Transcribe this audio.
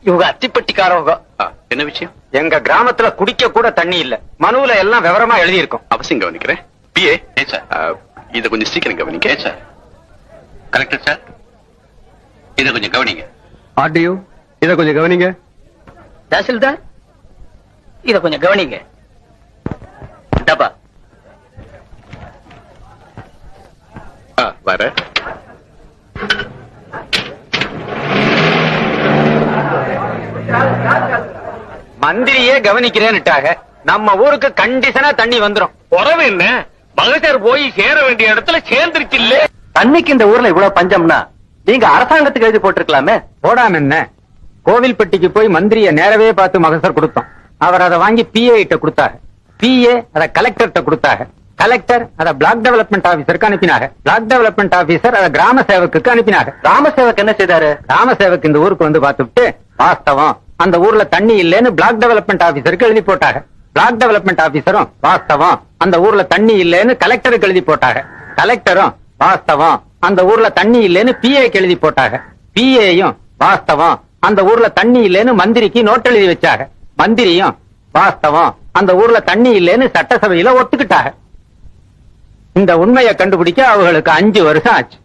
இவங்க அத்திப்பட்டிக்காரவங்க. என்ன விஷயம்? எங்க கிராமத்துல குடிக்க கூட தண்ணி இல்ல. மனுவுல எல்லாம் விவரமா எழுதி இருக்கும். அவசியம் கவனிக்கிறேன். பிஏ சார், இத கொஞ்சம் சீக்கிரம் கவனிக்க சார். கலெக்டர் சார், இத கொஞ்சம் கவனிங்க. ஆர்டிஓ, இத கொஞ்சம் கவனிங்க. தாசில்தார், இத கொஞ்சம் கவனிங்க. டப்பா வர மந்திரியே கவனிக்கிறேன்னுட்டாக. நம்ம ஊருக்கு கண்டிஷனா தண்ணி வந்துரும். உறவு என்ன? மகசர் போய் சேர வேண்டிய இடத்துல சேர்ந்துருச்சு இல்ல. தண்ணிக்கு இந்த ஊர்ல இவ்வளவு பஞ்சம்னா நீங்க அரசாங்கத்துக்கு எழுதி போட்டிருக்கலாமே. போடாம என்ன, கோவில்பட்டிக்கு போய் மந்திரிய நேரவே பார்த்து மகசர் கொடுத்தோம். அவர் அதை வாங்கி பிஏ கிட்ட கொடுத்தாங்க. பிஏ அதை கலெக்டர்கிட்ட கொடுத்தாங்க. கலெக்டர் அதை பிளாக் டெவலப்மெண்ட் ஆபீசருக்கு அனுப்பினாங்க. பிளாக் டெவலப்மெண்ட் ஆபீசர் அதை கிராம சேவக்கு அனுப்பினாங்க. கிராம சேவக் என்ன செய்தாரு? கிராம சேவக் இந்த ஊருக்கு வந்து பார்த்துட்டு வாஸ்தவம் அந்த ஊர்ல தண்ணி இல்லைன்னு பிளாக் டெவலப்மெண்ட் ஆபீசருக்கு எழுதி போட்டாங்க. பிளாக் டெவலப்மெண்ட் ஆபீசரும் வாஸ்தவம் அந்த ஊர்ல தண்ணி இல்லைன்னு கலெக்டருக்கு எழுதி போட்டாங்க. கலெக்டரும் வாஸ்தவம் அந்த ஊர்ல தண்ணி இல்லைன்னு பிஏக்கு எழுதி போட்டாங்க. பிஏயும் வாஸ்தவம் அந்த ஊர்ல தண்ணி இல்லைன்னு மந்திரிக்கு நோட் எழுதி வச்சாங்க. மந்திரியும் வாஸ்தவம் அந்த ஊர்ல தண்ணி இல்லைன்னு சட்டசபையில ஒத்துக்கிட்டாங்க. இந்த உண்மையை கண்டுபிடிக்க அவங்களுக்கு 5 வருஷம் ஆச்சு.